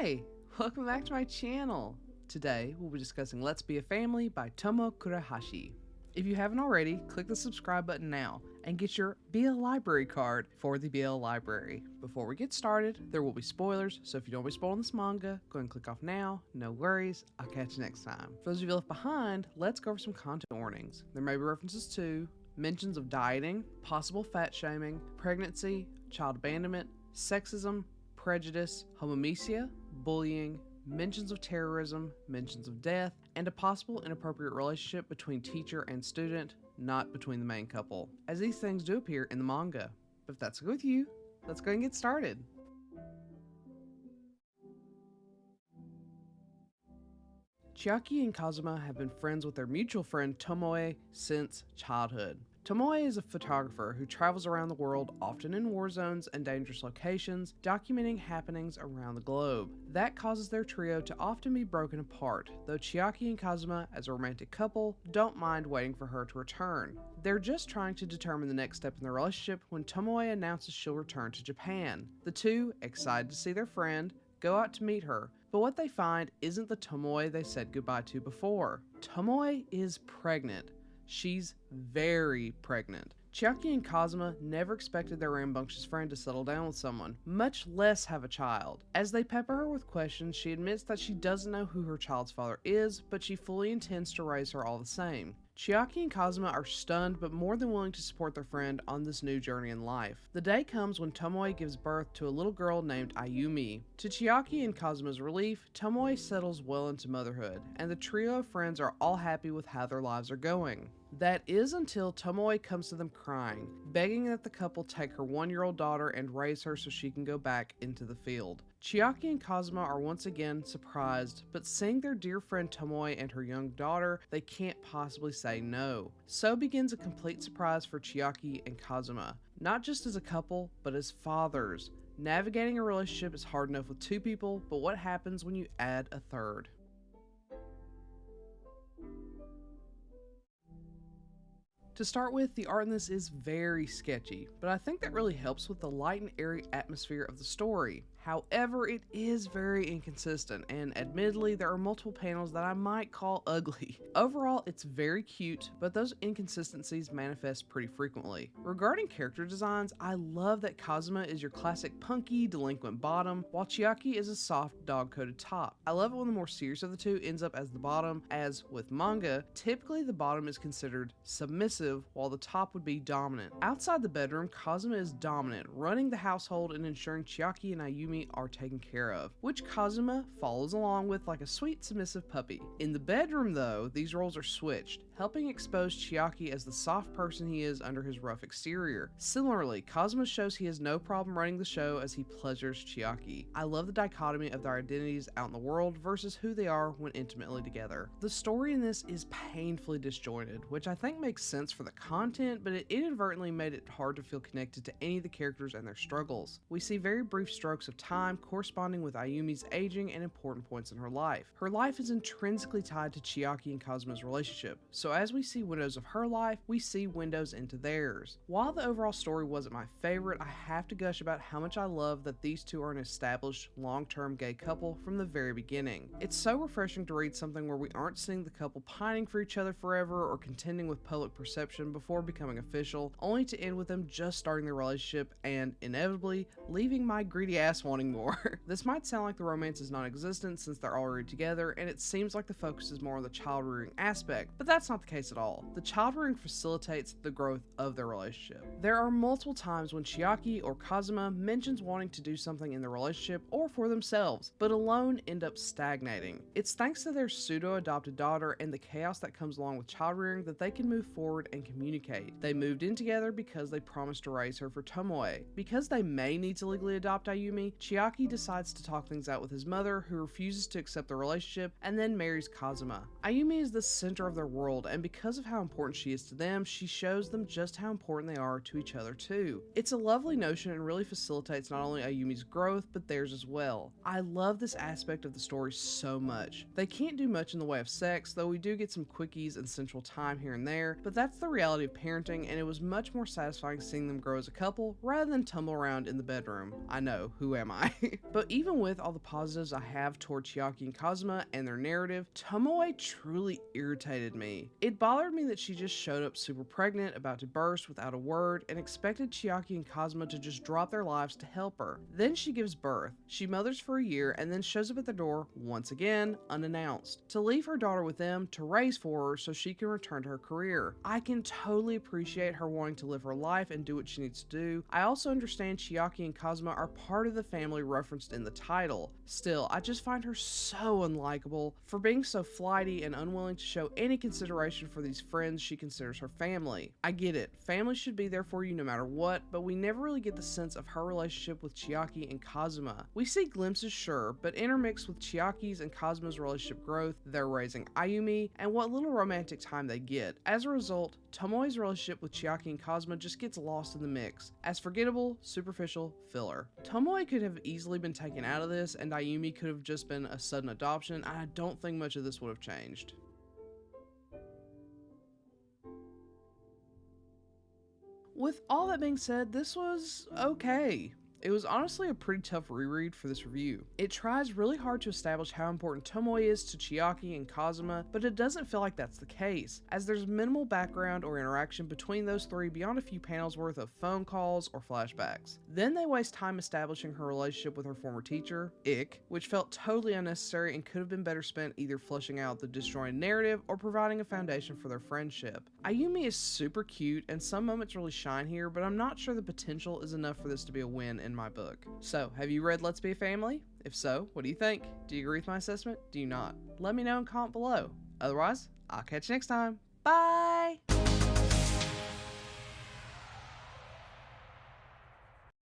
Hi, welcome back to my channel. Today we'll be discussing Let's Be a Family by Tomo Kurahashi. If you haven't already, click the subscribe button now and get your BL Library card for the BL Library. Before we get started, there will be spoilers, so if you don't want to be spoiling this manga, go ahead and click off now. No worries, I'll catch you next time. For those of you left behind, let's go over some content warnings. There may be references to mentions of dieting, possible fat shaming, pregnancy, child abandonment, sexism, prejudice, homomesia, bullying, mentions of terrorism, mentions of death, and a possible inappropriate relationship between teacher and student, not between the main couple, as these things do appear in the manga. But if that's good with you, let's go and get started. Chiaki and Kazuma have been friends with their mutual friend Tomoe since childhood. Tomoe is a photographer who travels around the world, often in war zones and dangerous locations, documenting happenings around the globe. That causes their trio to often be broken apart, though Chiaki and Kazuma, as a romantic couple, don't mind waiting for her to return. They're just trying to determine the next step in their relationship when Tomoe announces she'll return to Japan. The two, excited to see their friend, go out to meet her, but what they find isn't the Tomoe they said goodbye to before. Tomoe is pregnant. She's very pregnant. Chiaki and Kazuma never expected their rambunctious friend to settle down with someone, much less have a child. As they pepper her with questions, she admits that she doesn't know who her child's father is, but she fully intends to raise her all the same. Chiaki and Kazuma are stunned but more than willing to support their friend on this new journey in life. The day comes when Tomoe gives birth to a little girl named Ayumi. To Chiaki and Kazuma's relief, Tomoe settles well into motherhood, and the trio of friends are all happy with how their lives are going. That is until Tomoe comes to them crying, begging that the couple take her 1-year-old daughter and raise her so she can go back into the field. Chiaki and Kazuma are once again surprised, but seeing their dear friend Tomoe and her young daughter, they can't possibly say no. So begins a complete surprise for Chiaki and Kazuma, not just as a couple, but as fathers. Navigating a relationship is hard enough with two people, but what happens when you add a third? To start with, the art in this is very sketchy, but I think that really helps with the light and airy atmosphere of the story. However, it is very inconsistent, and admittedly, there are multiple panels that I might call ugly. Overall, it's very cute, but those inconsistencies manifest pretty frequently. Regarding character designs, I love that Kazuma is your classic punky, delinquent bottom, while Chiaki is a soft, dog-coated top. I love it when the more serious of the two ends up as the bottom, as with manga, typically the bottom is considered submissive, while the top would be dominant. Outside the bedroom, Kazuma is dominant, running the household and ensuring Chiaki and Ayumi are taken care of, which Kazuma follows along with like a sweet submissive puppy. In the bedroom though, these roles are switched, helping expose Chiaki as the soft person he is under his rough exterior. Similarly, Kazuma shows he has no problem running the show as he pleasures Chiaki. I love the dichotomy of their identities out in the world versus who they are when intimately together. The story in this is painfully disjointed, which I think makes sense for the content, but it inadvertently made it hard to feel connected to any of the characters and their struggles. We see very brief strokes of time corresponding with Ayumi's aging and important points in her life. Her life is intrinsically tied to Chiaki and Kazuma's relationship, so as we see windows of her life, we see windows into theirs. While the overall story wasn't my favorite, I have to gush about how much I love that these two are an established, long-term gay couple from the very beginning. It's so refreshing to read something where we aren't seeing the couple pining for each other forever or contending with public perception before becoming official, only to end with them just starting their relationship and, inevitably, leaving my greedy ass wanting more. This might sound like the romance is non-existent since they're already together, and it seems like the focus is more on the child-rearing aspect, but that's not the case at all. The child-rearing facilitates the growth of their relationship. There are multiple times when Chiaki or Kazuma mentions wanting to do something in the relationship or for themselves, but alone end up stagnating. It's thanks to their pseudo-adopted daughter and the chaos that comes along with child-rearing that they can move forward and communicate. They moved in together because they promised to raise her for Tomoe. Because they may need to legally adopt Ayumi, Chiaki decides to talk things out with his mother, who refuses to accept the relationship, and then marries Kazuma. Ayumi is the center of their world, and because of how important she is to them, she shows them just how important they are to each other too. It's a lovely notion and really facilitates not only Ayumi's growth, but theirs as well. I love this aspect of the story so much. They can't do much in the way of sex, though we do get some quickies and sensual time here and there, but that's the reality of parenting, and it was much more satisfying seeing them grow as a couple rather than tumble around in the bedroom. I know, who am am I? But even with all the positives I have toward Chiaki and Kazuma and their narrative, Tomoe truly irritated me. It bothered me that she just showed up super pregnant, about to burst without a word, and expected Chiaki and Kazuma to just drop their lives to help her. Then she gives birth. She mothers for a year and then shows up at the door once again, unannounced, to leave her daughter with them to raise for her so she can return to her career. I can totally appreciate her wanting to live her life and do what she needs to do. I also understand Chiaki and Kazuma are part of the family referenced in the title. Still, I just find her so unlikable for being so flighty and unwilling to show any consideration for these friends she considers her family. I get it, family should be there for you no matter what, but we never really get the sense of her relationship with Chiaki and Kazuma. We see glimpses, sure, but intermixed with Chiaki's and Kazuma's relationship growth, their raising Ayumi, and what little romantic time they get. As a result, Tomoe's relationship with Chiaki and Kazuma just gets lost in the mix, as forgettable, superficial filler. Tomoe could have easily been taken out of this, and Ayumi could have just been a sudden adoption, and I don't think much of this would have changed. With all that being said, this was okay. It was honestly a pretty tough reread for this review. It tries really hard to establish how important Tomoe is to Chiaki and Kazuma, but it doesn't feel like that's the case, as there's minimal background or interaction between those three beyond a few panels worth of phone calls or flashbacks. Then they waste time establishing her relationship with her former teacher, Ik, which felt totally unnecessary and could have been better spent either fleshing out the disjointed narrative or providing a foundation for their friendship. Ayumi is super cute and some moments really shine here, but I'm not sure the potential is enough for this to be a win in my book. So, have you read Let's Be a Family? If so, what do you think? Do you agree with my assessment? Do you not? Let me know in comment below. Otherwise, I'll catch you next time. Bye!